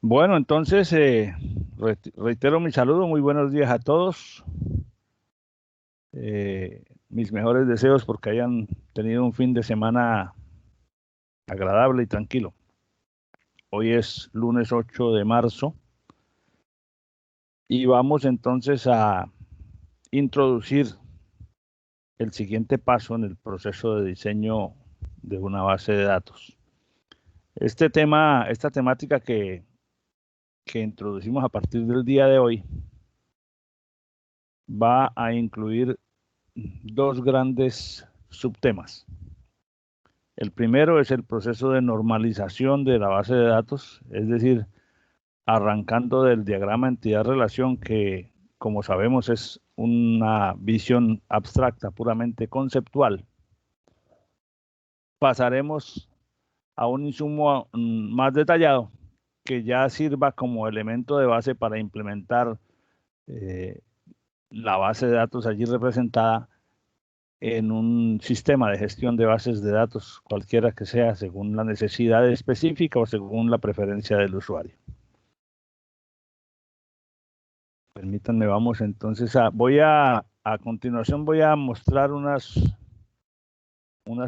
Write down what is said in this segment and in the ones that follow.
Bueno, entonces reitero mi saludo, muy buenos días a todos. Mis mejores deseos porque hayan tenido un fin de semana agradable y tranquilo. Hoy es lunes 8 de marzo y vamos entonces a introducir el siguiente paso en el proceso de diseño de una base de datos. Esta temática que introducimos a partir del día de hoy va a incluir dos grandes subtemas. El primero es el proceso de normalización de la base de datos, es decir, arrancando del diagrama entidad-relación que, como sabemos, es una visión abstracta, puramente conceptual. Pasaremos a un insumo más detallado que ya sirva como elemento de base para implementar la base de datos allí representada en un sistema de gestión de bases de datos, cualquiera que sea, según la necesidad específica o según la preferencia del usuario. Permítanme, vamos entonces a continuación voy a mostrar unas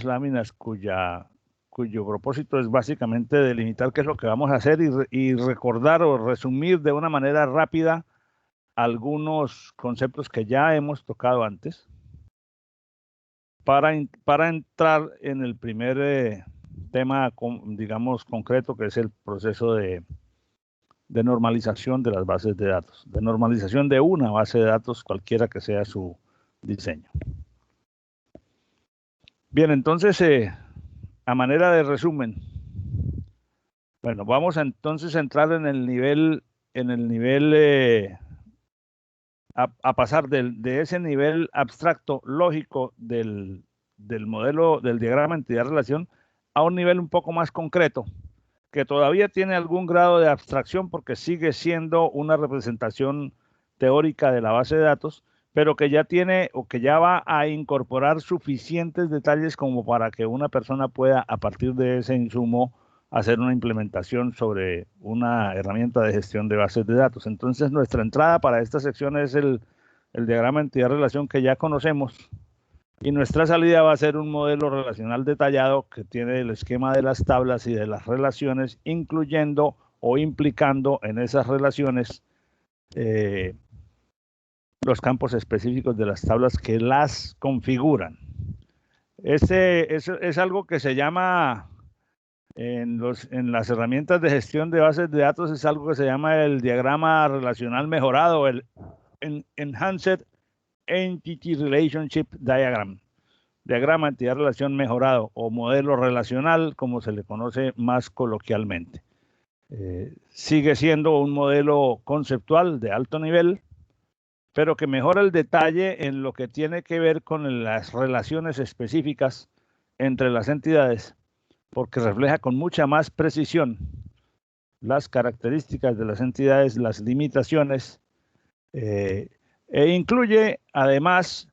láminas cuyo propósito es básicamente delimitar qué es lo que vamos a hacer y recordar o resumir de una manera rápida algunos conceptos que ya hemos tocado antes para entrar en el primer tema, digamos, concreto, que es el proceso de normalización de las bases de datos, de normalización de una base de datos, cualquiera que sea su diseño. Bien, entonces, a manera de resumen, bueno, vamos a entonces entrar en el nivel, a pasar de ese nivel abstracto, lógico del modelo, del diagrama entidad-relación, a un nivel un poco más concreto, que todavía tiene algún grado de abstracción porque sigue siendo una representación teórica de la base de datos, pero que ya tiene o que ya va a incorporar suficientes detalles como para que una persona pueda, a partir de ese insumo, hacer una implementación sobre una herramienta de gestión de bases de datos. Entonces, nuestra entrada para esta sección es el diagrama entidad-relación que ya conocemos, y nuestra salida va a ser un modelo relacional detallado que tiene el esquema de las tablas y de las relaciones, incluyendo o implicando en esas relaciones los campos específicos de las tablas que las configuran. Es algo que se llama, en las herramientas de gestión de bases de datos, es algo que se llama el diagrama relacional mejorado, el Enhanced Entity Relationship Diagram. Diagrama entidad-relación mejorado o modelo relacional, como se le conoce más coloquialmente. Sigue siendo un modelo conceptual de alto nivel, pero que mejora el detalle en lo que tiene que ver con las relaciones específicas entre las entidades, porque refleja con mucha más precisión las características de las entidades, las limitaciones, e incluye además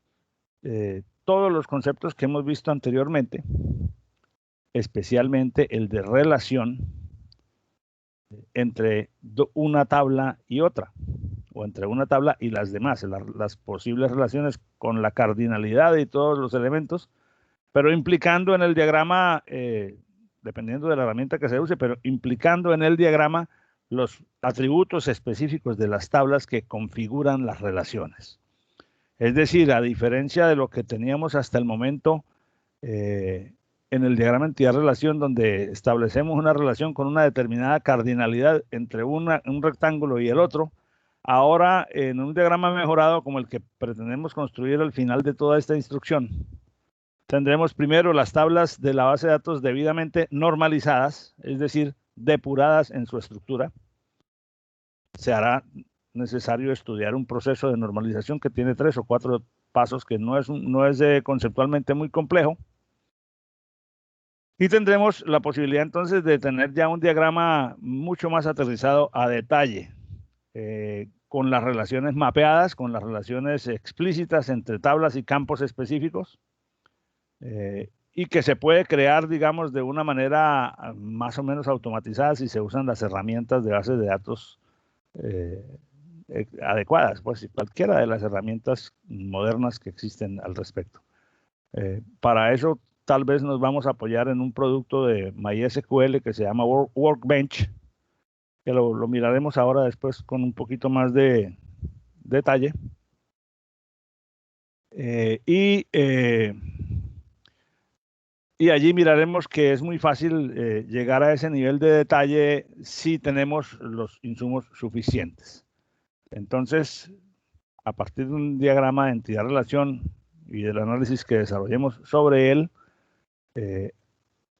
todos los conceptos que hemos visto anteriormente, especialmente el de relación entre una tabla y otra, o entre una tabla y las demás, las posibles relaciones con la cardinalidad y todos los elementos, pero implicando en el diagrama, dependiendo de la herramienta que se use, pero implicando en el diagrama los atributos específicos de las tablas que configuran las relaciones. Es decir, a diferencia de lo que teníamos hasta el momento en el diagrama entidad-relación, donde establecemos una relación con una determinada cardinalidad entre un rectángulo y el otro, ahora en un diagrama mejorado como el que pretendemos construir al final de toda esta instrucción, tendremos primero las tablas de la base de datos debidamente normalizadas, es decir, depuradas en su estructura. Se hará necesario estudiar un proceso de normalización que tiene 3 o 4 pasos, que no es conceptualmente muy complejo. Y tendremos la posibilidad entonces de tener ya un diagrama mucho más aterrizado a detalle, con las relaciones mapeadas, con las relaciones explícitas entre tablas y campos específicos, y que se puede crear, digamos, de una manera más o menos automatizada si se usan las herramientas de bases de datos adecuadas, pues cualquiera de las herramientas modernas que existen al respecto. Para eso tal vez nos vamos a apoyar en un producto de MySQL que se llama Workbench, que lo miraremos ahora después con un poquito más de detalle. Y allí miraremos que es muy fácil llegar a ese nivel de detalle si tenemos los insumos suficientes. Entonces, a partir de un diagrama de entidad-relación y del análisis que desarrollemos sobre él,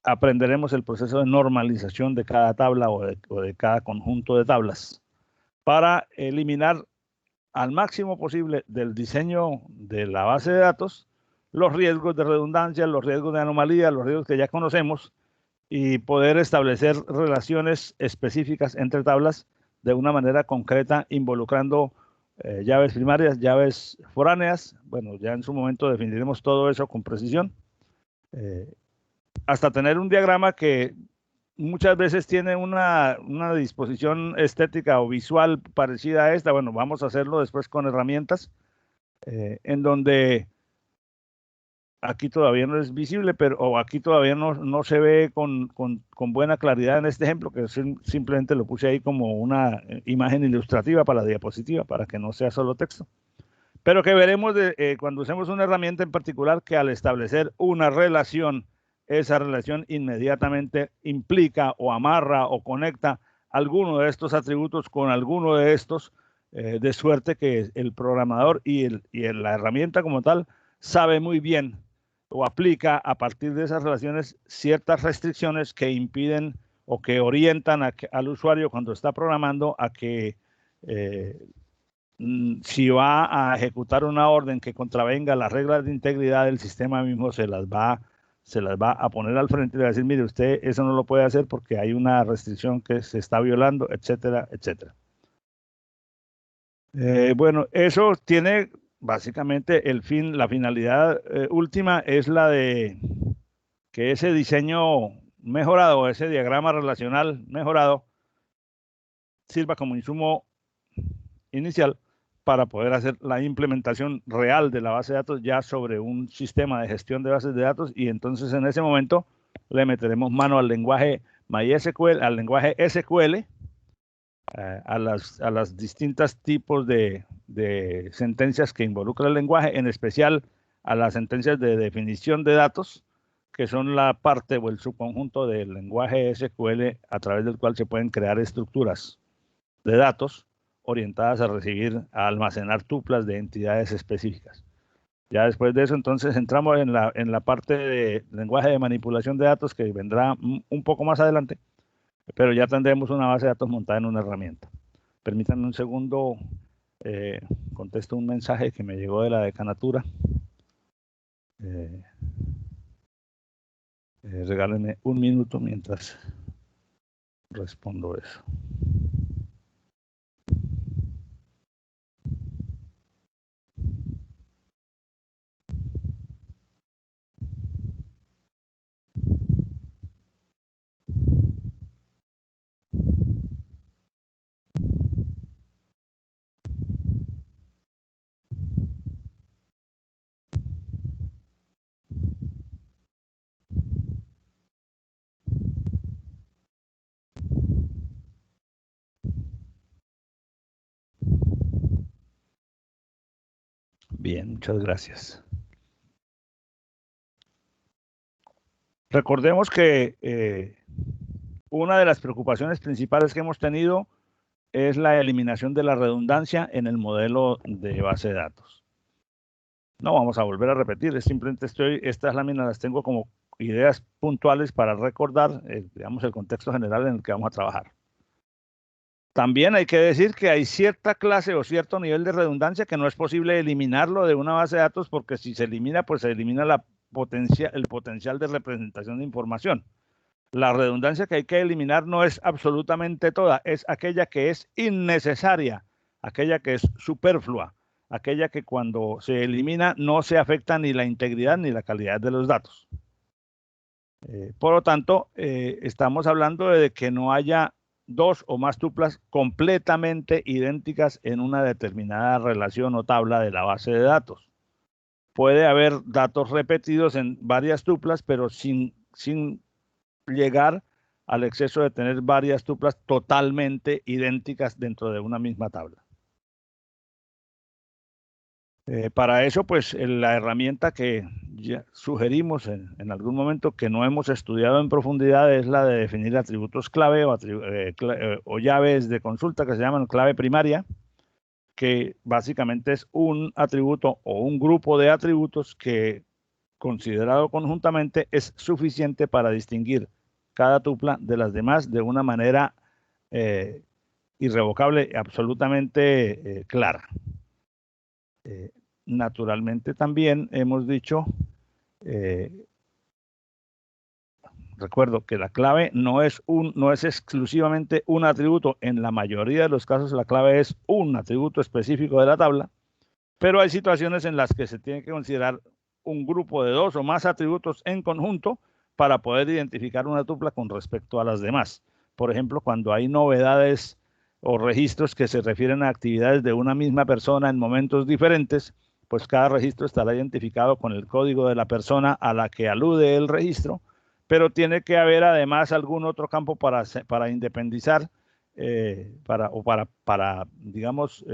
aprenderemos el proceso de normalización de cada tabla o de cada conjunto de tablas para eliminar al máximo posible del diseño de la base de datos los riesgos de redundancia, los riesgos de anomalía, los riesgos que ya conocemos y poder establecer relaciones específicas entre tablas de una manera concreta, involucrando llaves primarias, llaves foráneas. Bueno, ya en su momento definiremos todo eso con precisión, hasta tener un diagrama que muchas veces tiene una disposición estética o visual parecida a esta. Bueno, vamos a hacerlo después con herramientas, en donde aquí todavía no es visible, o aquí todavía no se ve con buena claridad en este ejemplo, que simplemente lo puse ahí como una imagen ilustrativa para la diapositiva, para que no sea solo texto. Pero que veremos cuando usemos una herramienta en particular que al establecer una relación, esa relación inmediatamente implica o amarra o conecta alguno de estos atributos con alguno de estos, de suerte que el programador y la herramienta como tal sabe muy bien o aplica a partir de esas relaciones ciertas restricciones que impiden o que orientan al usuario cuando está programando a que si va a ejecutar una orden que contravenga las reglas de integridad del sistema mismo, se las va a poner al frente y le va a decir, mire, usted eso no lo puede hacer porque hay una restricción que se está violando, etcétera, etcétera. Bueno, eso tiene básicamente la finalidad última es la de que ese diseño mejorado, ese diagrama relacional mejorado, sirva como insumo inicial para poder hacer la implementación real de la base de datos ya sobre un sistema de gestión de bases de datos, y entonces en ese momento le meteremos mano al lenguaje MySQL, al lenguaje SQL, a las distintos tipos de sentencias que involucra el lenguaje, en especial a las sentencias de definición de datos, que son la parte o el subconjunto del lenguaje SQL a través del cual se pueden crear estructuras de datos orientadas a almacenar tuplas de entidades específicas. Ya después de eso, entonces, entramos en la parte de lenguaje de manipulación de datos, que vendrá un poco más adelante, pero ya tendremos una base de datos montada en una herramienta. Permítanme un segundo, contesto un mensaje que me llegó de la decanatura. Regálenme un minuto mientras respondo eso. Bien, muchas gracias. Recordemos que una de las preocupaciones principales que hemos tenido es la eliminación de la redundancia en el modelo de base de datos. No vamos a volver a repetir, simplemente estas láminas las tengo como ideas puntuales para recordar, digamos, el contexto general en el que vamos a trabajar. También hay que decir que hay cierta clase o cierto nivel de redundancia que no es posible eliminarlo de una base de datos, porque si se elimina, pues se elimina el potencial de representación de información. La redundancia que hay que eliminar no es absolutamente toda, es aquella que es innecesaria, aquella que es superflua, aquella que cuando se elimina no se afecta ni la integridad ni la calidad de los datos. Por lo tanto, estamos hablando de que no haya dos o más tuplas completamente idénticas en una determinada relación o tabla de la base de datos. Puede haber datos repetidos en varias tuplas, pero sin llegar al exceso de tener varias tuplas totalmente idénticas dentro de una misma tabla. Para eso, pues la herramienta que ya sugerimos en algún momento que no hemos estudiado en profundidad es la de definir atributos clave o llaves de consulta que se llaman clave primaria, que básicamente es un atributo o un grupo de atributos que, considerado conjuntamente, es suficiente para distinguir cada tupla de las demás de una manera irrevocable, absolutamente clara. Naturalmente también hemos dicho, recuerdo que la clave no es exclusivamente un atributo. En la mayoría de los casos la clave es un atributo específico de la tabla, pero hay situaciones en las que se tiene que considerar un grupo de dos o más atributos en conjunto para poder identificar una tupla con respecto a las demás. Por ejemplo, cuando hay novedades o registros que se refieren a actividades de una misma persona en momentos diferentes, pues cada registro estará identificado con el código de la persona a la que alude el registro, pero tiene que haber además algún otro campo para independizar, digamos,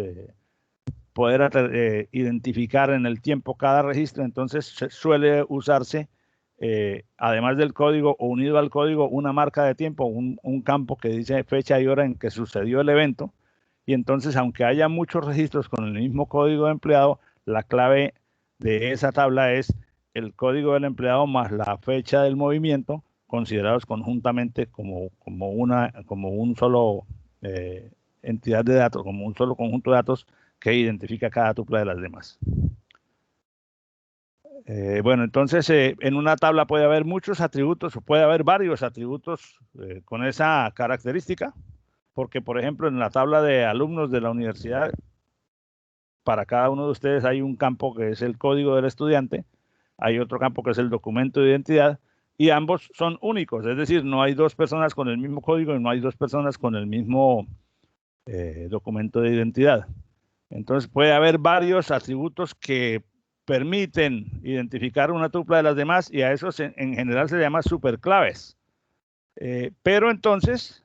poder identificar en el tiempo cada registro. Entonces suele usarse, además del código o unido al código, una marca de tiempo, un campo que dice fecha y hora en que sucedió el evento. Y entonces, aunque haya muchos registros con el mismo código empleado, la clave de esa tabla es el código del empleado más la fecha del movimiento, considerados conjuntamente como un solo entidad de datos, como un solo conjunto de datos que identifica cada tupla de las demás. Bueno, entonces en una tabla puede haber muchos atributos o puede haber varios atributos con esa característica, porque por ejemplo en la tabla de alumnos de la universidad, para cada uno de ustedes hay un campo que es el código del estudiante, hay otro campo que es el documento de identidad, y ambos son únicos, es decir, no hay dos personas con el mismo código y no hay dos personas con el mismo documento de identidad. Entonces puede haber varios atributos que permiten identificar una tupla de las demás y a esos en general se llama superclaves. Pero entonces,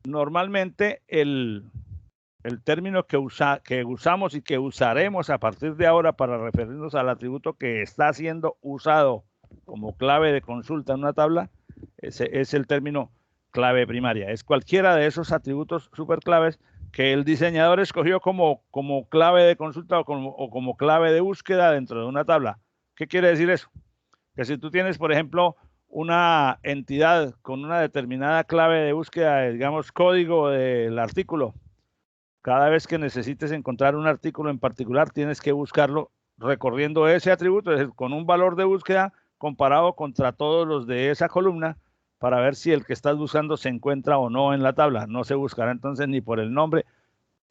normalmente el término que usamos y que usaremos a partir de ahora para referirnos al atributo que está siendo usado como clave de consulta en una tabla es el término clave primaria. Es cualquiera de esos atributos superclaves que el diseñador escogió como clave de consulta o como clave de búsqueda dentro de una tabla. ¿Qué quiere decir eso? Que si tú tienes, por ejemplo, una entidad con una determinada clave de búsqueda, digamos, código del artículo, cada vez que necesites encontrar un artículo en particular, tienes que buscarlo recorriendo ese atributo, es decir, con un valor de búsqueda comparado contra todos los de esa columna, para ver si el que estás buscando se encuentra o no en la tabla. No se buscará entonces ni por el nombre.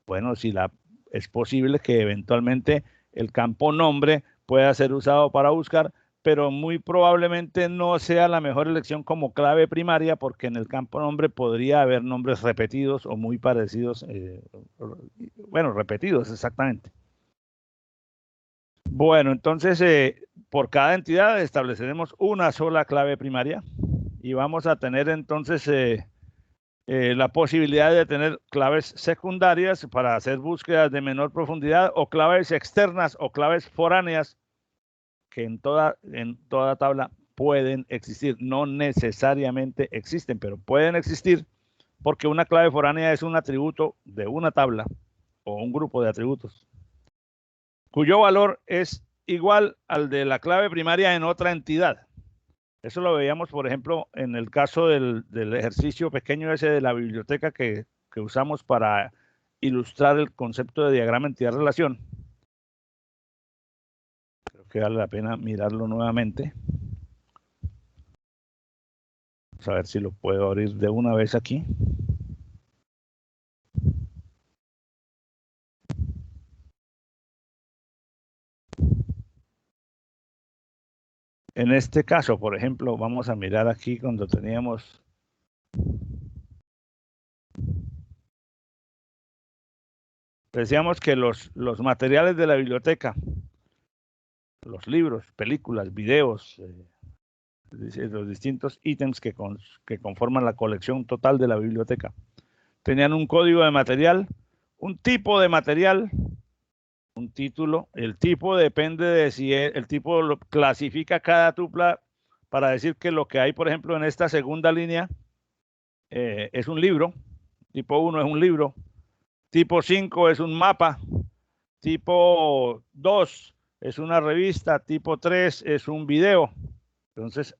Bueno, es posible que eventualmente el campo nombre pueda ser usado para buscar, pero muy probablemente no sea la mejor elección como clave primaria, porque en el campo nombre podría haber nombres repetidos o muy parecidos, bueno, repetidos exactamente. Bueno, entonces por cada entidad estableceremos una sola clave primaria y vamos a tener entonces la posibilidad de tener claves secundarias para hacer búsquedas de menor profundidad o claves externas o claves foráneas que en toda tabla pueden existir. No necesariamente existen, pero pueden existir porque una clave foránea es un atributo de una tabla o un grupo de atributos cuyo valor es igual al de la clave primaria en otra entidad. Eso lo veíamos, por ejemplo, en el caso del ejercicio pequeño ese de la biblioteca que usamos para ilustrar el concepto de diagrama entidad-relación. Creo que vale la pena mirarlo nuevamente. Vamos a ver si lo puedo abrir de una vez aquí. En este caso, por ejemplo, vamos a mirar aquí cuando teníamos... Decíamos que los materiales de la biblioteca, los libros, películas, videos, los distintos ítems que conforman la colección total de la biblioteca, tenían un código de material, un tipo de material, un título. El tipo depende de si el tipo lo clasifica cada tupla para decir que lo que hay, por ejemplo, en esta segunda línea es un libro. Tipo 1 es un libro. Tipo 5 es un mapa. Tipo 2 es una revista. Tipo 3 es un video. Entonces,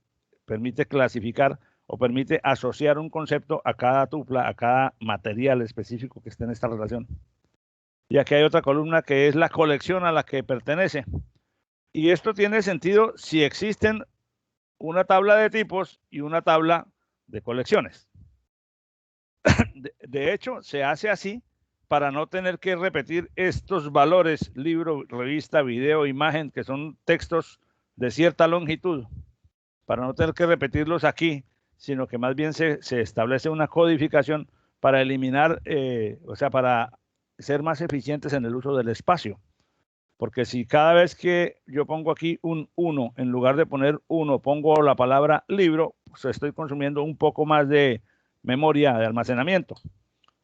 permite clasificar o permite asociar un concepto a cada tupla, a cada material específico que esté en esta relación. Y aquí hay otra columna que es la colección a la que pertenece. Y esto tiene sentido si existen una tabla de tipos y una tabla de colecciones. De hecho, se hace así para no tener que repetir estos valores, libro, revista, video, imagen, que son textos de cierta longitud, para no tener que repetirlos aquí, sino que más bien se establece una codificación para eliminar, o sea, para ser más eficientes en el uso del espacio. Porque si cada vez que yo pongo aquí un 1, en lugar de poner 1, pongo la palabra libro, pues estoy consumiendo un poco más de memoria de almacenamiento.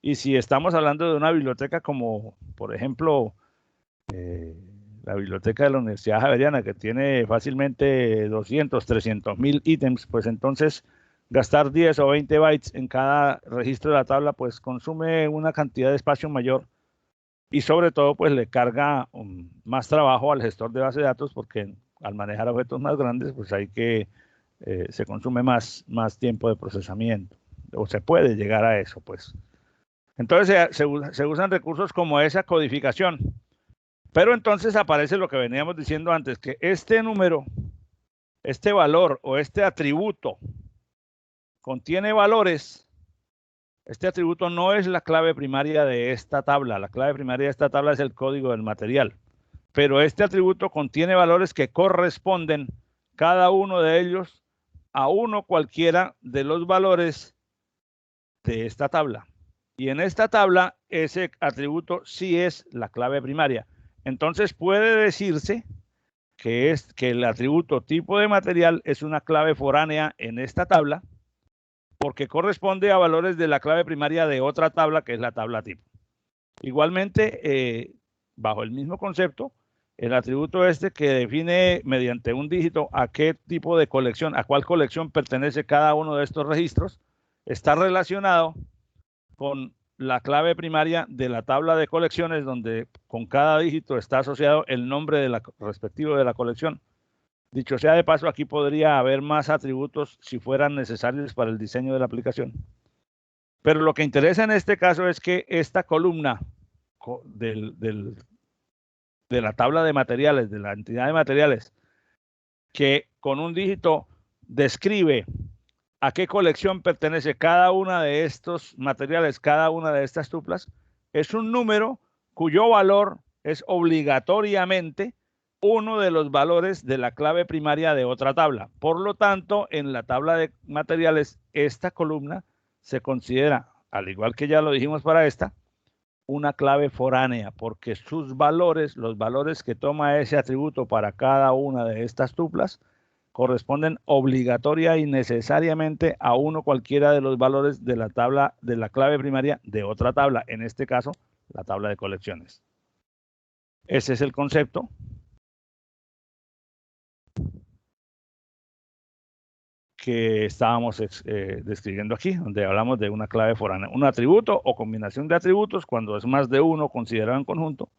Y si estamos hablando de una biblioteca como, por ejemplo, la biblioteca de la Universidad Javeriana, que tiene fácilmente 200, 300.000 ítems, pues entonces gastar 10 o 20 bytes en cada registro de la tabla, pues consume una cantidad de espacio mayor y sobre todo pues le carga más trabajo al gestor de base de datos, porque al manejar objetos más grandes pues hay que se consume más tiempo de procesamiento, o se puede llegar a eso pues. Entonces se usan recursos como esa codificación, pero entonces aparece lo que veníamos diciendo antes, que este número, este valor o este atributo contiene valores. Este atributo no es la clave primaria de esta tabla. La clave primaria de esta tabla es el código del material. Pero este atributo contiene valores que corresponden, cada uno de ellos, a uno cualquiera de los valores de esta tabla. Y en esta tabla, ese atributo sí es la clave primaria. Entonces puede decirse que el atributo tipo de material es una clave foránea en esta tabla, porque corresponde a valores de la clave primaria de otra tabla, que es la tabla tipo. Igualmente, bajo el mismo concepto, el atributo este que define mediante un dígito a qué tipo de colección, a cuál colección pertenece cada uno de estos registros, está relacionado con la clave primaria de la tabla de colecciones, donde con cada dígito está asociado el nombre respectivo de la colección. Dicho sea de paso, aquí podría haber más atributos si fueran necesarios para el diseño de la aplicación. Pero lo que interesa en este caso es que esta columna de la tabla de materiales, de la entidad de materiales, que con un dígito describe a qué colección pertenece cada una de estos materiales, cada una de estas tuplas, es un número cuyo valor es obligatoriamente uno de los valores de la clave primaria de otra tabla. Por lo tanto, en la tabla de materiales, esta columna se considera, al igual que ya lo dijimos para esta, una clave foránea, porque sus valores, los valores que toma ese atributo para cada una de estas tuplas, corresponden obligatoria y necesariamente a uno cualquiera de los valores de la tabla de la clave primaria de otra tabla, en este caso, la tabla de colecciones. Ese es el concepto que estábamos describiendo aquí, donde hablamos de una clave foránea, un atributo o combinación de atributos, cuando es más de uno considerado en conjunto,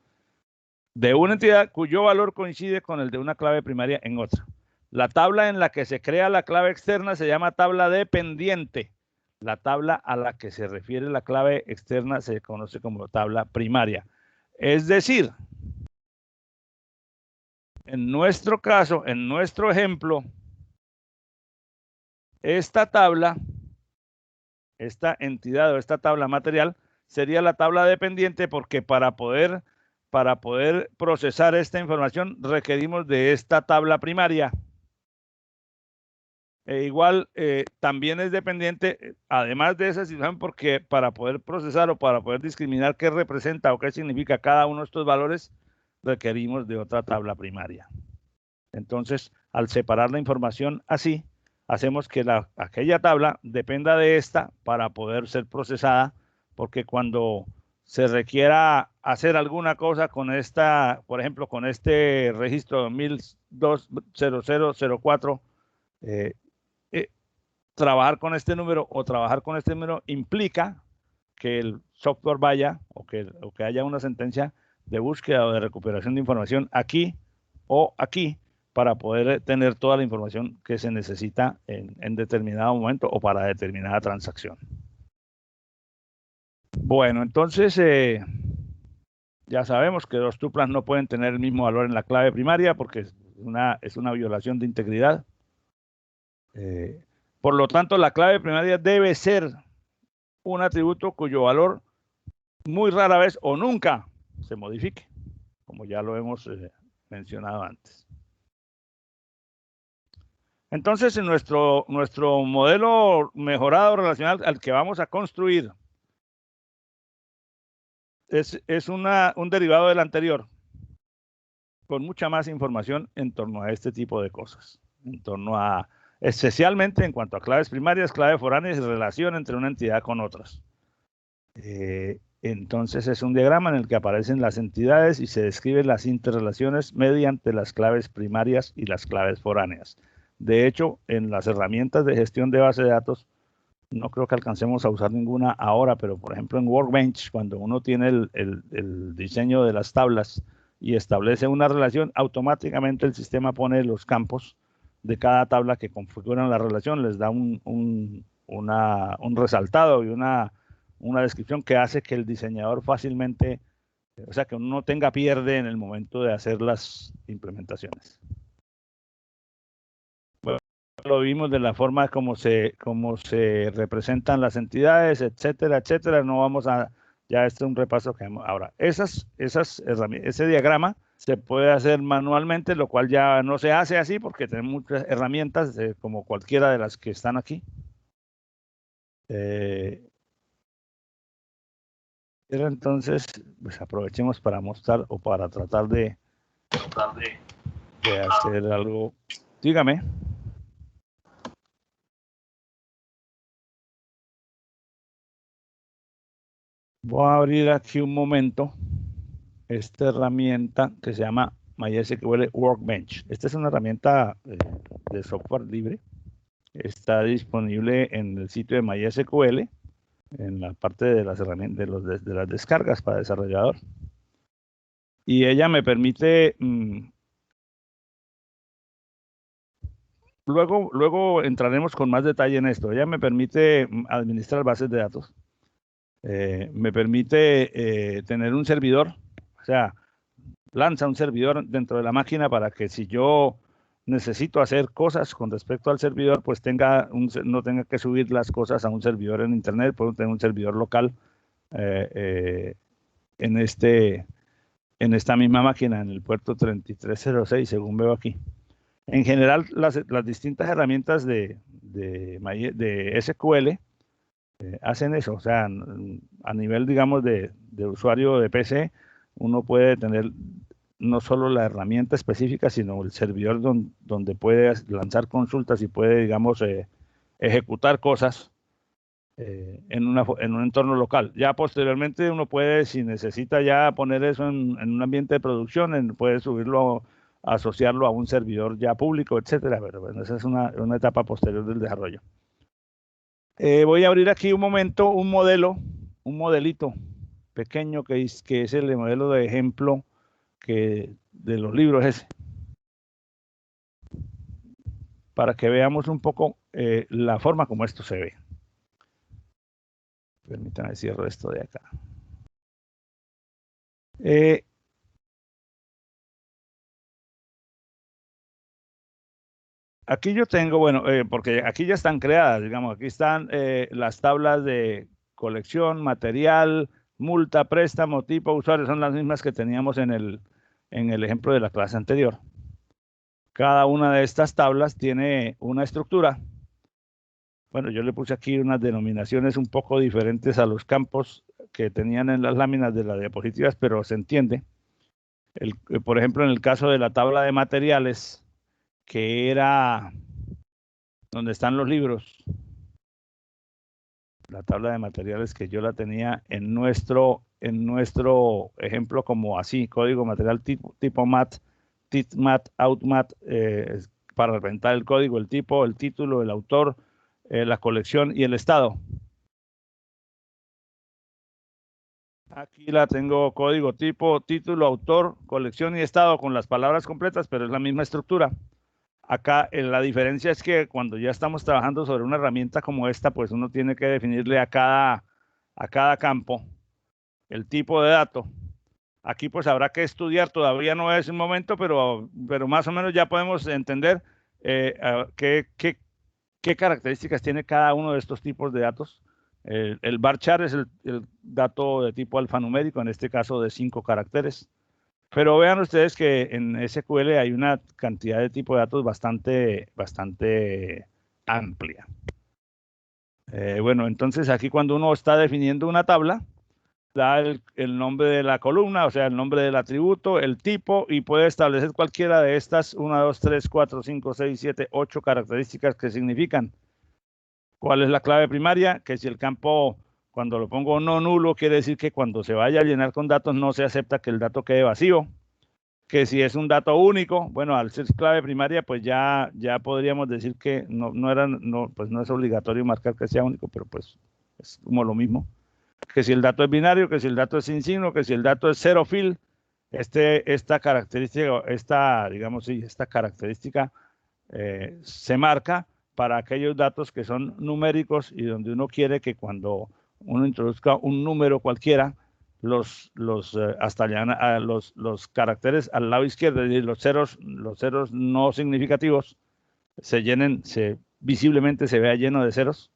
de una entidad cuyo valor coincide con el de una clave primaria en otra. La tabla en la que se crea la clave externa se llama tabla dependiente. La tabla a la que se refiere la clave externa se conoce como tabla primaria. Es decir, en nuestro caso, en nuestro ejemplo, esta tabla, esta entidad o esta tabla material sería la tabla dependiente, porque para poder procesar esta información requerimos de esta tabla primaria. igual también es dependiente, además de esa situación, porque para poder procesar o para poder discriminar qué representa o qué significa cada uno de estos valores, requerimos de otra tabla primaria. Entonces, al separar la información así, hacemos que aquella tabla dependa de esta para poder ser procesada, porque cuando se requiera hacer alguna cosa con esta, por ejemplo, con este registro 10020004, trabajar con este número o trabajar con este número implica que el software vaya o que haya una sentencia de búsqueda o de recuperación de información aquí o aquí para poder tener toda la información que se necesita en determinado momento o para determinada transacción. Bueno, entonces ya sabemos que dos tuplas no pueden tener el mismo valor en la clave primaria porque es una violación de integridad. Por lo tanto, la clave primaria debe ser un atributo cuyo valor muy rara vez o nunca se modifique, como ya lo hemos mencionado antes. Entonces, en nuestro modelo mejorado relacional al que vamos a construir es un derivado del anterior, con mucha más información en torno a este tipo de cosas, en torno a, especialmente en cuanto a claves primarias, claves foráneas y relación entre una entidad con otras. Entonces es un diagrama en el que aparecen las entidades y se describen las interrelaciones mediante las claves primarias y las claves foráneas. De hecho, en las herramientas de gestión de base de datos, no creo que alcancemos a usar ninguna ahora, pero por ejemplo en Workbench, cuando uno tiene el diseño de las tablas y establece una relación, automáticamente el sistema pone los campos de cada tabla que configuran la relación, les da un resaltado y una descripción que hace que el diseñador fácilmente, o sea, que uno no tenga pierde en el momento de hacer las implementaciones. Bueno, lo vimos de la forma como se representan las entidades, etcétera, etcétera. No vamos a, ya este es un repaso que ahora, ese diagrama se puede hacer manualmente, lo cual ya no se hace así porque tenemos muchas herramientas como cualquiera de las que están aquí. Pero entonces, pues aprovechemos para mostrar o para tratar de hacer algo. Dígame. Voy a abrir aquí un momento esta herramienta que se llama MySQL Workbench. Esta es una herramienta de software libre. Está disponible en el sitio de MySQL, en la parte de las herramientas, de las descargas para desarrollador. Y ella me permite, luego entraremos con más detalle en esto. Ella me permite administrar bases de datos. Me permite tener un servidor, o sea, lanza un servidor dentro de la máquina para que si yo necesito hacer cosas con respecto al servidor, pues no tenga que subir las cosas a un servidor en internet, puedo tener un servidor local en esta misma máquina, en el puerto 3306, según veo aquí. En general, las distintas herramientas de SQL hacen eso, o sea, a nivel, digamos, de usuario de PC, uno puede tener no solo la herramienta específica, sino el servidor donde puede lanzar consultas y puede, digamos, ejecutar cosas en un entorno local. Ya posteriormente uno puede, si necesita ya poner eso en un ambiente de producción, puede subirlo, asociarlo a un servidor ya público, etcétera. Pero bueno, esa es una etapa posterior del desarrollo. Voy a abrir aquí un momento un modelito pequeño que es el modelo de ejemplo de los libros ese, para que veamos un poco la forma como esto se ve. Permítanme cierro esto de acá. Aquí yo tengo, bueno, porque aquí ya están creadas, digamos, aquí están las tablas de colección, material, multa, préstamo, tipo, usuario, son las mismas que teníamos en el ejemplo de la clase anterior. Cada una de estas tablas tiene una estructura Bueno, yo le puse aquí unas denominaciones un poco diferentes a los campos que tenían en las láminas de las diapositivas, pero se entiende. Por ejemplo, en el caso de la tabla de materiales, que era donde están los libros, la tabla de materiales que yo la tenía en nuestro ejemplo como así, código material tipo mat, titmat, outmat, para representar el código, el tipo, el título, el autor, la colección y el estado. Aquí la tengo código, tipo, título, autor, colección y estado con las palabras completas, pero es la misma estructura. Acá la diferencia es que cuando ya estamos trabajando sobre una herramienta como esta, pues uno tiene que definirle a cada campo el tipo de dato. Aquí pues habrá que estudiar, todavía no es un momento, pero más o menos ya podemos entender qué características tiene cada uno de estos tipos de datos. El varchar es el dato de tipo alfanumérico, en este caso de 5 caracteres. Pero vean ustedes que en SQL hay una cantidad de tipo de datos bastante amplia. Bueno, entonces aquí cuando uno está definiendo una tabla, da el nombre de la columna, o sea, el nombre del atributo, el tipo, y puede establecer cualquiera de estas 1, 2, 3, 4, 5, 6, 7, 8 características que significan. ¿Cuál es la clave primaria? Que si el campo, cuando lo pongo no nulo, quiere decir que cuando se vaya a llenar con datos no se acepta que el dato quede vacío. Que si es un dato único, bueno, al ser clave primaria, pues ya podríamos decir que pues no es obligatorio marcar que sea único, pero pues es como lo mismo. Que si el dato es binario, que si el dato es sin signo, que si el dato es zero fill, esta característica se marca para aquellos datos que son numéricos y donde uno quiere que cuando uno introduzca un número cualquiera, los caracteres al lado izquierdo, es decir, los ceros no significativos, se llenen, visiblemente se vea lleno de ceros.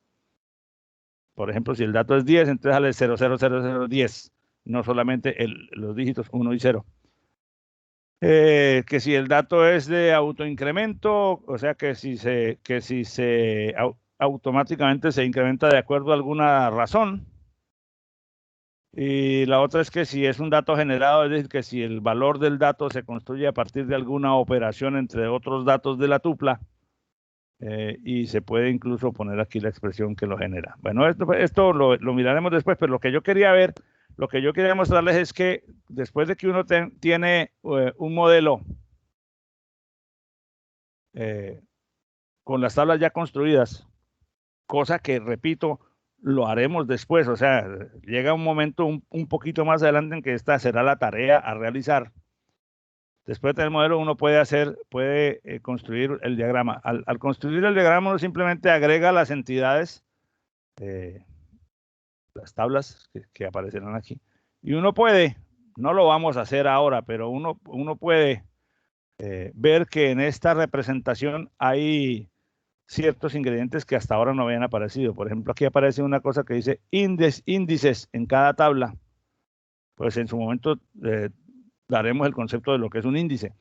Por ejemplo, si el dato es 10, entonces sale 0, 0, 0, 0, 10, no solamente los dígitos 1 y 0. Que si el dato es de autoincremento, o sea que si automáticamente se incrementa de acuerdo a alguna razón. Y la otra es que si es un dato generado, es decir, que si el valor del dato se construye a partir de alguna operación entre otros datos de la tupla, y se puede incluso poner aquí la expresión que lo genera. Bueno, esto lo miraremos después, pero lo que yo quería mostrarles es que después de que uno tiene un modelo con las tablas ya construidas, cosa que, repito, lo haremos después, o sea, llega un momento un poquito más adelante en que esta será la tarea a realizar. Después de tener el modelo, uno puede construir el diagrama. Al construir el diagrama, uno simplemente agrega las entidades, las tablas que aparecerán aquí. Y uno puede, no lo vamos a hacer ahora, pero uno puede ver que en esta representación hay ciertos ingredientes que hasta ahora no habían aparecido. Por ejemplo, aquí aparece una cosa que dice índices en cada tabla. Pues en su momento daremos el concepto de lo que es un índice.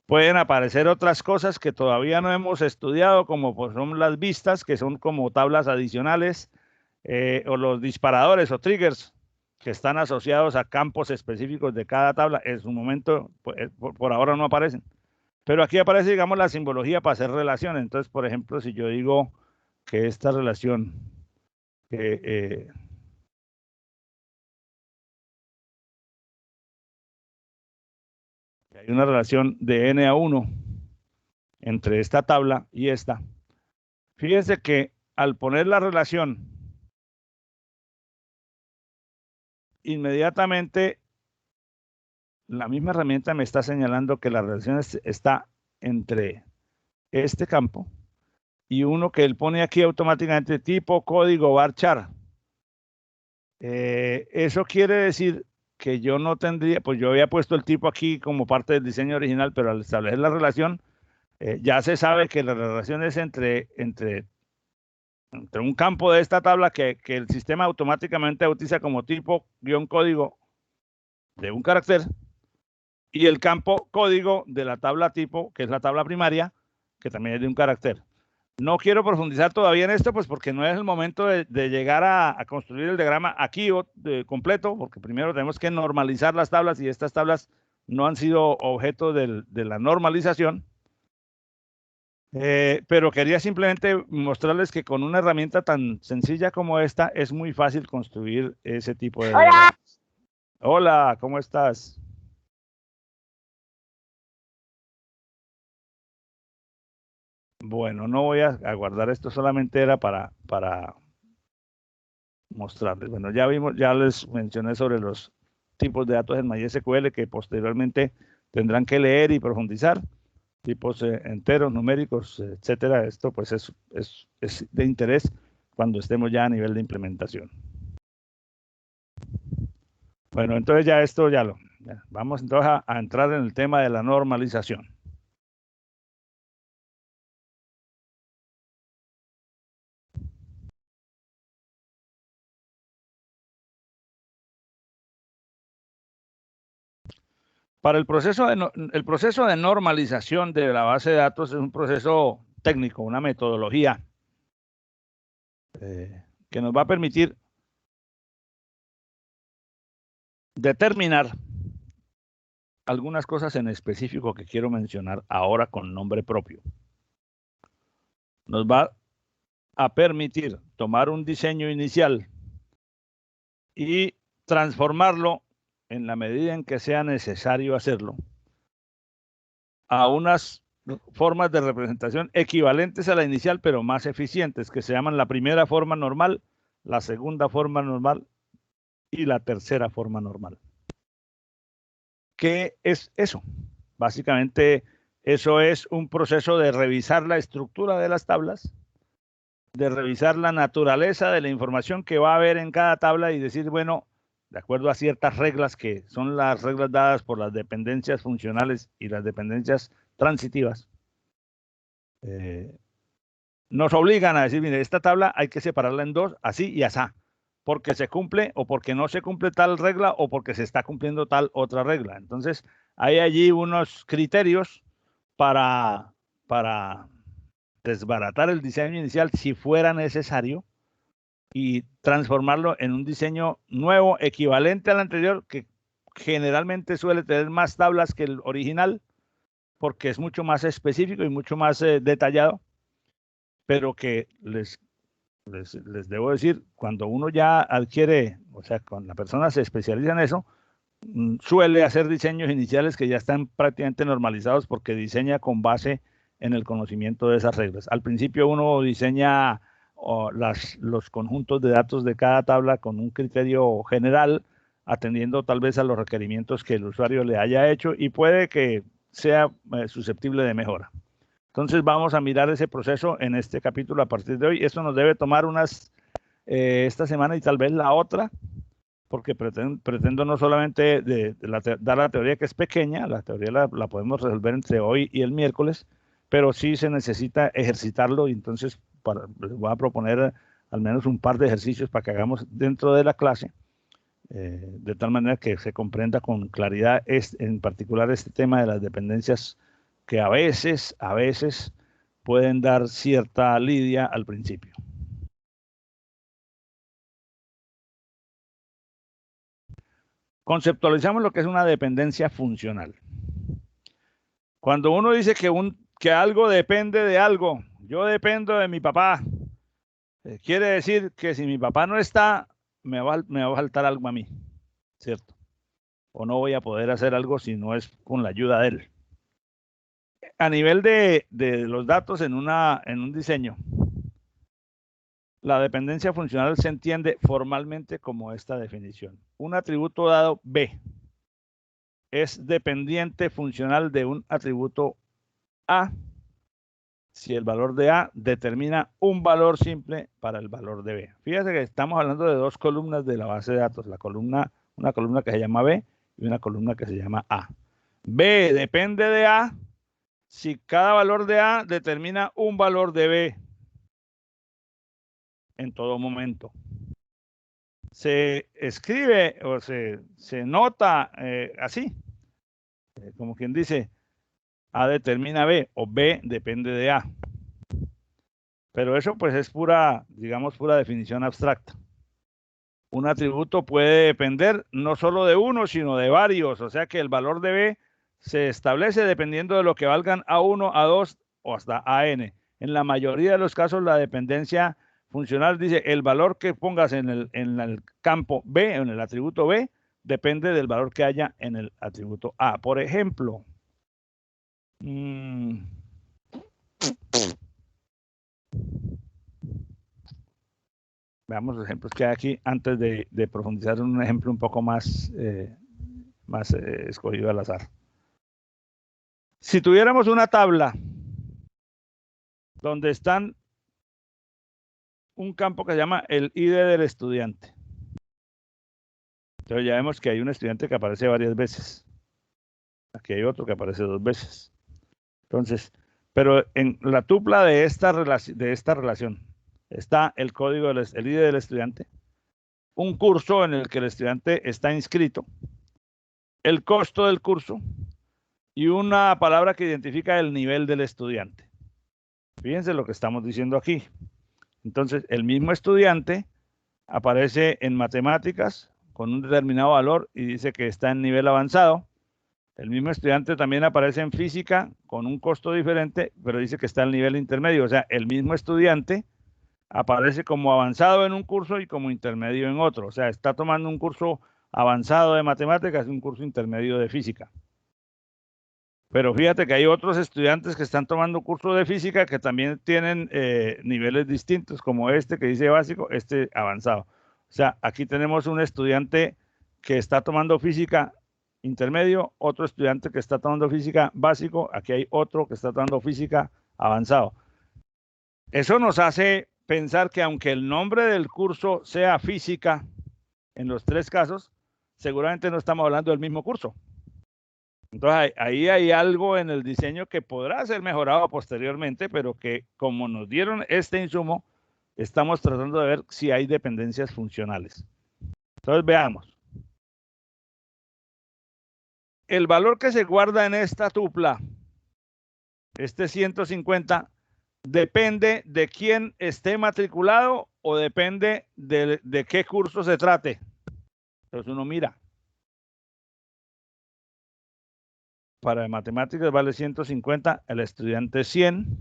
Pueden aparecer otras cosas que todavía no hemos estudiado, como pues son las vistas, que son como tablas adicionales, o los disparadores o triggers, que están asociados a campos específicos de cada tabla. En su momento, por ahora no aparecen. Pero aquí aparece, digamos, la simbología para hacer relaciones. Entonces, por ejemplo, si yo digo que esta relación hay una relación de n a 1 entre esta tabla y esta. Fíjense que al poner la relación, inmediatamente la misma herramienta me está señalando que la relación está entre este campo y uno que él pone aquí automáticamente tipo código varchar. Eso quiere decir que yo no tendría, pues yo había puesto el tipo aquí como parte del diseño original, pero al establecer la relación, ya se sabe que la relación es entre un campo de esta tabla que el sistema automáticamente utiliza como tipo guión código de un carácter, y el campo código de la tabla tipo, que es la tabla primaria, que también es de un carácter. No quiero profundizar todavía en esto, pues porque no es el momento de llegar a construir el diagrama aquí completo, porque primero tenemos que normalizar las tablas y estas tablas no han sido objeto de la normalización. Pero quería simplemente mostrarles que con una herramienta tan sencilla como esta es muy fácil construir ese tipo de diagramas. Hola, ¿cómo estás? Bueno, no voy a guardar esto, solamente era para mostrarles. Bueno, ya vimos, ya les mencioné sobre los tipos de datos en MySQL que posteriormente tendrán que leer y profundizar. Tipos enteros, numéricos, etcétera. Esto pues es de interés cuando estemos ya a nivel de implementación. Bueno, entonces ya esto ya vamos entonces a entrar en el tema de la normalización. Para el proceso de normalización de la base de datos es un proceso técnico, una metodología que nos va a permitir determinar algunas cosas en específico que quiero mencionar ahora con nombre propio. Nos va a permitir tomar un diseño inicial y transformarlo en la medida en que sea necesario hacerlo a unas formas de representación equivalentes a la inicial, pero más eficientes, que se llaman la primera forma normal, la segunda forma normal y la tercera forma normal. ¿Qué es eso? Básicamente, eso es un proceso de revisar la estructura de las tablas, de revisar la naturaleza de la información que va a haber en cada tabla y decir, bueno, de acuerdo a ciertas reglas que son las reglas dadas por las dependencias funcionales y las dependencias transitivas, nos obligan a decir, mire, esta tabla hay que separarla en dos, así y asá, porque se cumple o porque no se cumple tal regla o porque se está cumpliendo tal otra regla. Entonces, hay allí unos criterios para desbaratar el diseño inicial si fuera necesario y transformarlo en un diseño nuevo, equivalente al anterior, que generalmente suele tener más tablas que el original, porque es mucho más específico y mucho más detallado, pero que les debo decir, cuando uno ya adquiere, o sea, cuando la persona se especializa en eso, suele hacer diseños iniciales que ya están prácticamente normalizados porque diseña con base en el conocimiento de esas reglas. Al principio uno diseña los conjuntos de datos de cada tabla con un criterio general, atendiendo tal vez a los requerimientos que el usuario le haya hecho y puede que sea susceptible de mejora. Entonces vamos a mirar ese proceso en este capítulo a partir de hoy. Esto nos debe tomar esta semana y tal vez la otra, porque pretendo no solamente dar la teoría que es pequeña, la teoría la podemos resolver entre hoy y el miércoles, pero sí se necesita ejercitarlo y entonces les voy a proponer al menos un par de ejercicios para que hagamos dentro de la clase, de tal manera que se comprenda con claridad en particular este tema de las dependencias que a veces pueden dar cierta lidia al principio. Conceptualizamos lo que es una dependencia funcional. Cuando uno dice que algo depende de algo, yo dependo de mi papá, quiere decir que si mi papá no está, me va a faltar algo a mí, ¿cierto? O no voy a poder hacer algo si no es con la ayuda de él. A nivel de los datos en un diseño, la dependencia funcional se entiende formalmente como esta definición. Un atributo dado B es dependiente funcional de un atributo A si el valor de A determina un valor simple para el valor de B. Fíjense que estamos hablando de dos columnas de la base de datos, una columna que se llama B y una columna que se llama A. B depende de A si cada valor de A determina un valor de B en todo momento. Se escribe o se nota así, como quien dice, A determina B o B depende de A. Pero eso pues es pura, digamos, pura definición abstracta. Un atributo puede depender no solo de uno, sino de varios. O sea que el valor de B se establece dependiendo de lo que valgan A1, A2 o hasta AN. En la mayoría de los casos, la dependencia funcional dice el valor que pongas en el campo B, en el atributo B, depende del valor que haya en el atributo A. Por ejemplo, veamos los ejemplos que hay aquí antes de profundizar en un ejemplo un poco más, escogido al azar. Si tuviéramos una tabla donde están un campo que se llama el ID del estudiante. Entonces ya vemos que hay un estudiante que aparece varias veces. Aquí hay otro que aparece 2 veces. Entonces, pero en la tupla de esta relación está el código, el ID del estudiante, un curso en el que el estudiante está inscrito, el costo del curso y una palabra que identifica el nivel del estudiante. Fíjense lo que estamos diciendo aquí. Entonces, el mismo estudiante aparece en matemáticas con un determinado valor y dice que está en nivel avanzado. El mismo estudiante también aparece en física con un costo diferente, pero dice que está en nivel intermedio. O sea, el mismo estudiante aparece como avanzado en un curso y como intermedio en otro. O sea, está tomando un curso avanzado de matemáticas y un curso intermedio de física. Pero fíjate que hay otros estudiantes que están tomando curso de física que también tienen niveles distintos, como este que dice básico, este avanzado. O sea, aquí tenemos un estudiante que está tomando física intermedio, otro estudiante que está tomando física básico, aquí hay otro que está tomando física avanzado. Eso nos hace pensar que aunque el nombre del curso sea física, en los 3 casos, seguramente no estamos hablando del mismo curso. Entonces ahí hay algo en el diseño que podrá ser mejorado posteriormente, pero que como nos dieron este insumo, estamos tratando de ver si hay dependencias funcionales. Entonces veamos. El valor que se guarda en esta tupla, este 150, depende de quién esté matriculado o depende de qué curso se trate. Entonces uno mira. Para matemáticas vale 150, el estudiante 100.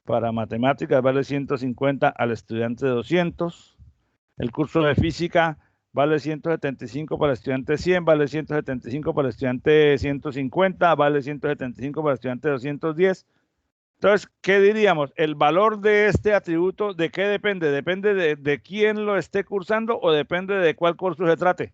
Para matemáticas vale 150, al estudiante 200. El curso de física vale 175 para el estudiante 100, vale 175 para el estudiante 150, vale 175 para el estudiante 210. Entonces, ¿qué diríamos? ¿El valor de este atributo de qué depende? ¿Depende de quién lo esté cursando o depende de cuál curso se trate?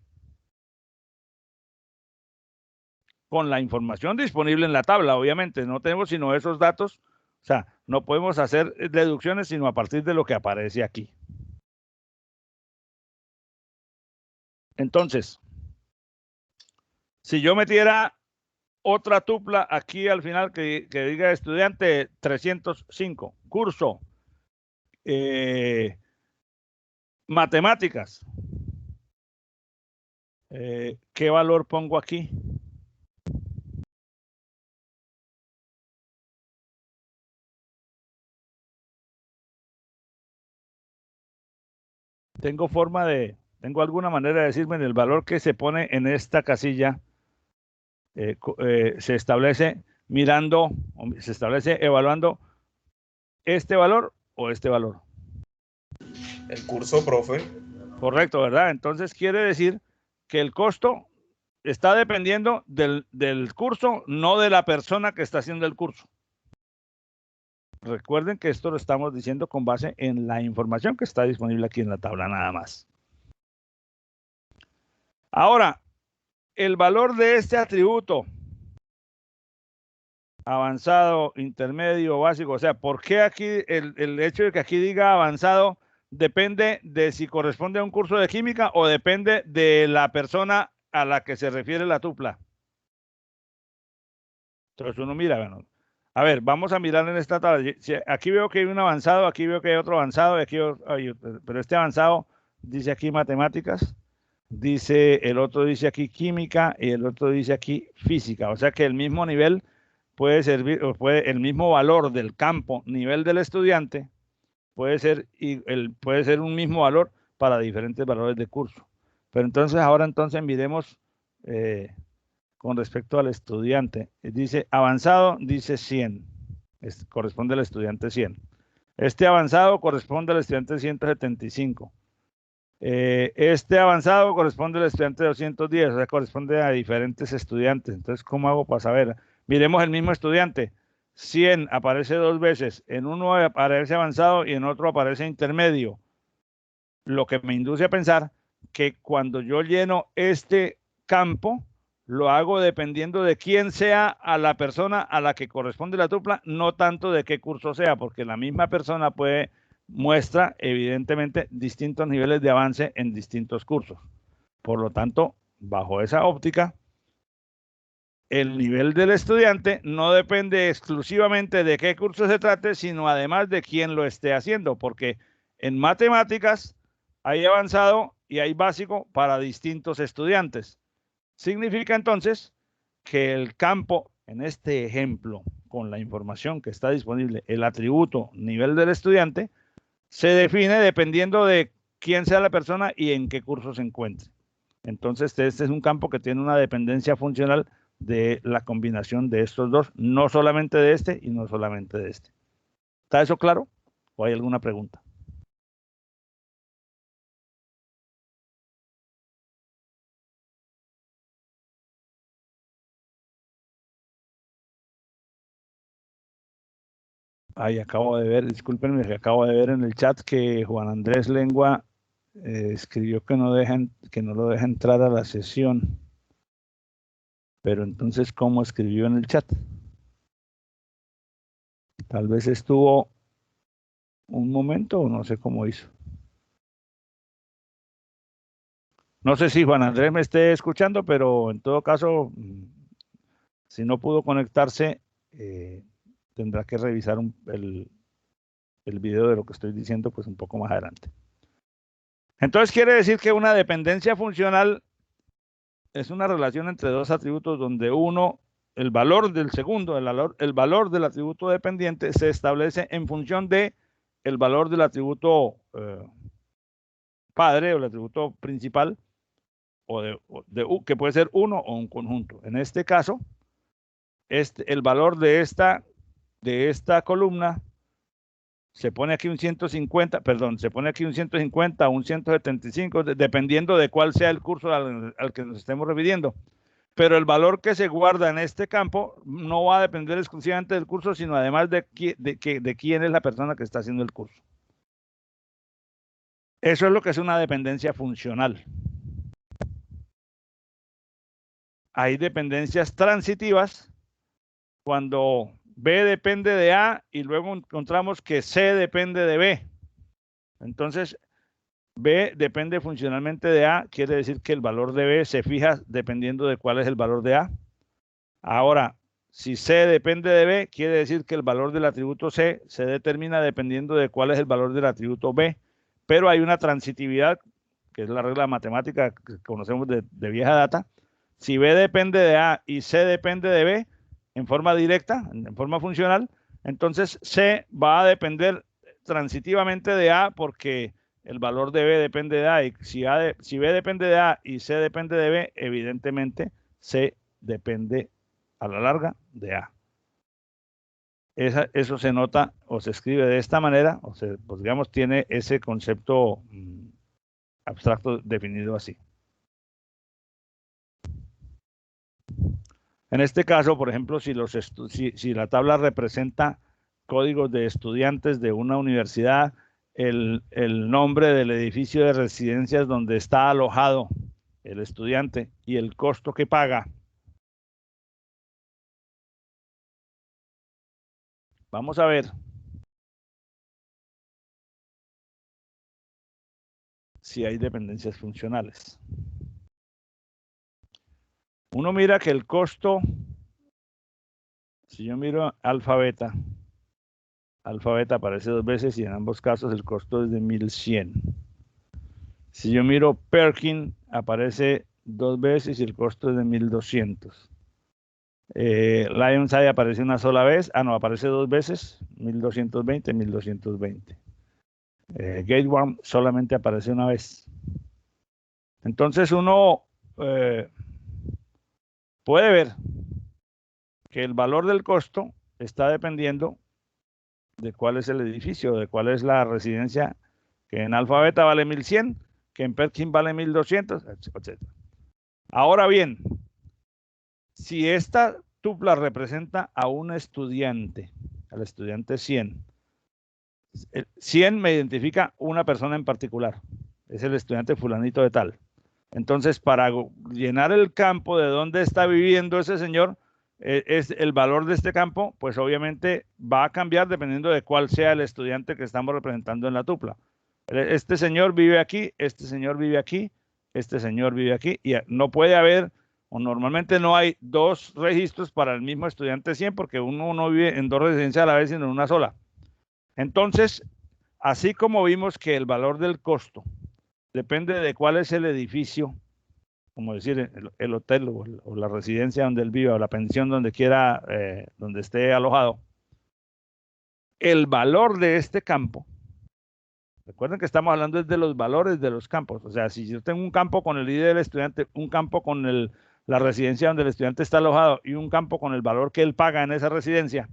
Con la información disponible en la tabla, obviamente, no tenemos sino esos datos, o sea, no podemos hacer deducciones sino a partir de lo que aparece aquí. Entonces, si yo metiera otra tupla aquí al final que diga estudiante 305, curso, matemáticas, ¿qué valor pongo aquí? ¿Tengo alguna manera de decirme el valor que se pone en esta casilla? Se establece mirando, se establece evaluando este valor o este valor. El curso, profe. Correcto, ¿verdad? Entonces quiere decir que el costo está dependiendo del curso, no de la persona que está haciendo el curso. Recuerden que esto lo estamos diciendo con base en la información que está disponible aquí en la tabla nada más. Ahora, el valor de este atributo, avanzado, intermedio, básico, o sea, ¿por qué aquí el hecho de que aquí diga avanzado depende de si corresponde a un curso de química o depende de la persona a la que se refiere la tupla? Entonces uno mira, bueno, a ver, vamos a mirar en esta tabla. Aquí veo que hay un avanzado, aquí veo que hay otro avanzado, aquí hay, pero este avanzado dice aquí matemáticas, dice el otro dice aquí química y el otro dice aquí física. O sea que el mismo nivel puede servir, o puede el mismo valor del campo nivel del estudiante puede ser un mismo valor para diferentes valores de curso. Pero entonces, ahora miremos con respecto al estudiante. Dice avanzado, dice 100. Corresponde al estudiante 100. Este avanzado corresponde al estudiante 175. Este avanzado corresponde al estudiante 210, o sea, corresponde a diferentes estudiantes. Entonces, ¿cómo hago para saber? Miremos el mismo estudiante. 100 aparece 2 veces. En uno aparece avanzado y en otro aparece intermedio. Lo que me induce a pensar que cuando yo lleno este campo, lo hago dependiendo de quién sea a la persona a la que corresponde la tupla, no tanto de qué curso sea, porque la misma persona muestra evidentemente distintos niveles de avance en distintos cursos. Por lo tanto, bajo esa óptica, el nivel del estudiante no depende exclusivamente de qué curso se trate, sino además de quién lo esté haciendo, porque en matemáticas hay avanzado y hay básico para distintos estudiantes. Significa entonces que el campo, en este ejemplo, con la información que está disponible, el atributo nivel del estudiante, se define dependiendo de quién sea la persona y en qué curso se encuentre. Entonces, este es un campo que tiene una dependencia funcional de la combinación de estos dos, no solamente de este y no solamente de este. ¿Está eso claro? ¿O hay alguna pregunta? Ahí acabo de ver, discúlpenme, que acabo de ver en el chat que Juan Andrés Lengua escribió que no lo deja entrar a la sesión. Pero entonces, ¿cómo escribió en el chat? Tal vez estuvo un momento o no sé cómo hizo. No sé si Juan Andrés me esté escuchando, pero en todo caso, si no pudo conectarse, tendrá que revisar el video de lo que estoy diciendo pues un poco más adelante. Entonces quiere decir que una dependencia funcional es una relación entre dos atributos donde uno, el valor del segundo, el valor del atributo dependiente se establece en función de el valor del atributo padre o el atributo principal que puede ser uno o un conjunto. En este caso, el valor de esta columna se pone aquí un 150, perdón, se pone aquí un 150, un 175, dependiendo de cuál sea el curso al que nos estemos refiriendo. Pero el valor que se guarda en este campo no va a depender exclusivamente del curso, sino además de quién es la persona que está haciendo el curso. Eso es lo que es una dependencia funcional. Hay dependencias transitivas cuando B depende de A y luego encontramos que C depende de B. Entonces, B depende funcionalmente de A, quiere decir que el valor de B se fija dependiendo de cuál es el valor de A. Ahora, si C depende de B, quiere decir que el valor del atributo C se determina dependiendo de cuál es el valor del atributo B. Pero hay una transitividad, que es la regla matemática que conocemos de vieja data. Si B depende de A y C depende de B, en forma directa, en forma funcional, entonces C va a depender transitivamente de A porque el valor de B depende de A. Y si B depende de A y C depende de B, evidentemente C depende a la larga de A. Eso se nota o se escribe de esta manera, o sea, pues digamos, tiene ese concepto abstracto definido así. En este caso, por ejemplo, si la tabla representa códigos de estudiantes de una universidad, el nombre del edificio de residencias donde está alojado el estudiante y el costo que paga. Vamos a ver si hay dependencias funcionales. Uno mira que el costo, si yo miro alfa beta aparece 2 veces y en ambos casos el costo es de 1100. Si yo miro Perkin, aparece 2 veces y el costo es de 1200. Lionside aparece una sola vez, no, aparece 2 veces, 1220, 1220. Gateworm solamente aparece una vez. Entonces uno puede ver que el valor del costo está dependiendo de cuál es el edificio, de cuál es la residencia, que en Alfa Beta vale 1100, que en Perkin vale 1200, etc. Ahora bien, si esta tupla representa a un estudiante, al estudiante 100, 100 me identifica una persona en particular, es el estudiante fulanito de tal. Entonces, para llenar el campo de dónde está viviendo ese señor, es el valor de este campo, pues obviamente va a cambiar dependiendo de cuál sea el estudiante que estamos representando en la tupla. Este señor vive aquí, este señor vive aquí, este señor vive aquí, y no puede haber, o normalmente no hay dos registros para el mismo estudiante 100, porque uno no vive en dos residencias a la vez, sino en una sola. Entonces, así como vimos que el valor del costo depende de cuál es el edificio, como decir, el hotel o la residencia donde él viva, o la pensión donde quiera, donde esté alojado, el valor de este campo, recuerden que estamos hablando de los valores de los campos, o sea, si yo tengo un campo con el ID del estudiante, un campo con la residencia donde el estudiante está alojado y un campo con el valor que él paga en esa residencia,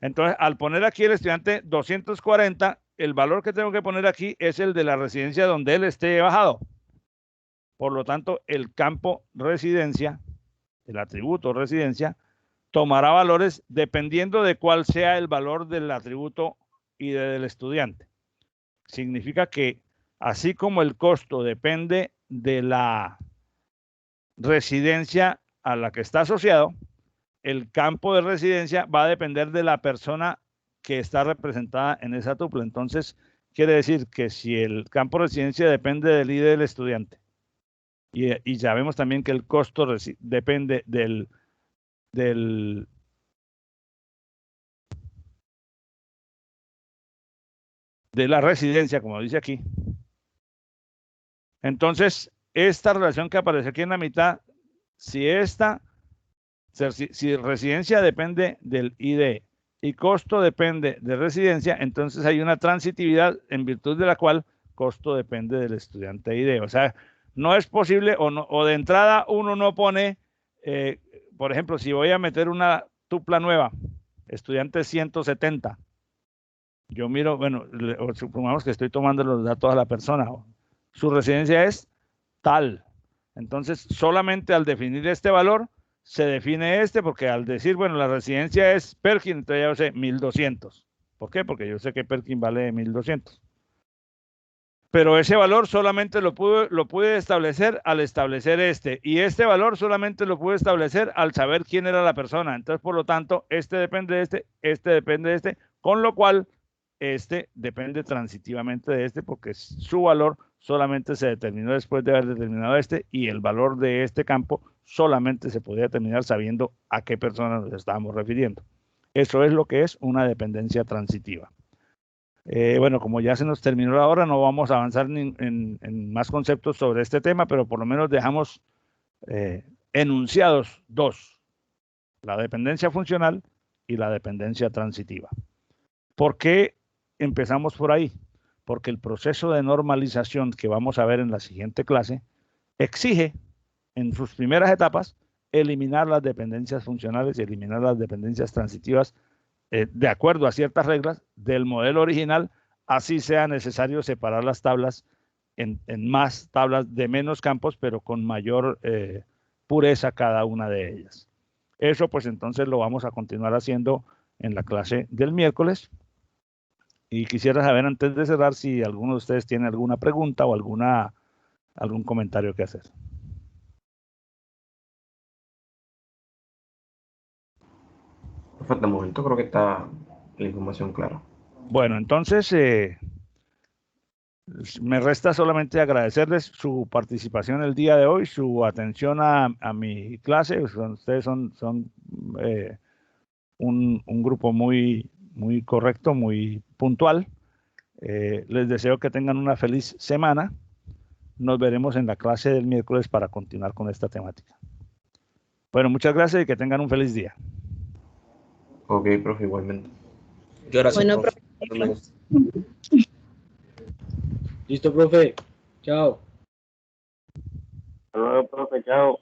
entonces al poner aquí el estudiante 240, el valor que tengo que poner aquí es el de la residencia donde él esté bajado. Por lo tanto, el campo residencia, el atributo residencia, tomará valores dependiendo de cuál sea el valor del atributo y del estudiante. Significa que así como el costo depende de la residencia a la que está asociado, el campo de residencia va a depender de la persona que está representada en esa tupla. Entonces, quiere decir que si el campo de residencia depende del ID del estudiante, y sabemos también que el costo depende de la residencia, como dice aquí. Entonces, esta relación que aparece aquí en la mitad, si residencia depende del ID y costo depende de residencia, entonces hay una transitividad en virtud de la cual costo depende del estudiante ID. O sea, no es posible o de entrada uno no pone, por ejemplo, si voy a meter una tupla nueva, estudiante 170, yo miro, bueno, supongamos que estoy tomando los datos a la persona, su residencia es tal. Entonces, solamente al definir este valor, se define porque al decir, bueno, la residencia es Perkin, entonces ya yo sé 1200. ¿Por qué? Porque yo sé que Perkin vale 1200. Pero ese valor solamente lo pude establecer al establecer y este valor solamente lo pude establecer al saber quién era la persona. Entonces, por lo tanto, este depende de este depende de con lo cual este depende transitivamente de porque su valor solamente se determinó después de haber determinado y el valor de este campo solamente se podía determinar sabiendo a qué persona nos estábamos refiriendo. Eso es lo que es una dependencia transitiva. Bueno, como ya se nos terminó la hora, no vamos a avanzar en más conceptos sobre este tema, pero por lo menos dejamos enunciados dos: la dependencia funcional y la dependencia transitiva. ¿Por qué empezamos por ahí? Porque el proceso de normalización que vamos a ver en la siguiente clase exige en sus primeras etapas eliminar las dependencias funcionales y eliminar las dependencias transitivas de acuerdo a ciertas reglas del modelo original, así sea necesario separar las tablas en más tablas de menos campos, pero con mayor pureza cada una de ellas. Eso pues entonces lo vamos a continuar haciendo en la clase del miércoles. Y quisiera saber antes de cerrar si alguno de ustedes tiene alguna pregunta o algún comentario que hacer. De momento creo que está la información clara. Bueno, entonces me resta solamente agradecerles su participación el día de hoy, su atención a mi clase. Ustedes son un grupo muy correcto, muy puntual. Les deseo que tengan una feliz semana. Nos veremos en la clase del miércoles para continuar con esta temática. Bueno, muchas gracias y que tengan un feliz día. Ok, profe, igualmente. Muchas gracias, Bueno, profe. profe. Listo, profe. Chao. Hasta luego, profe, chao.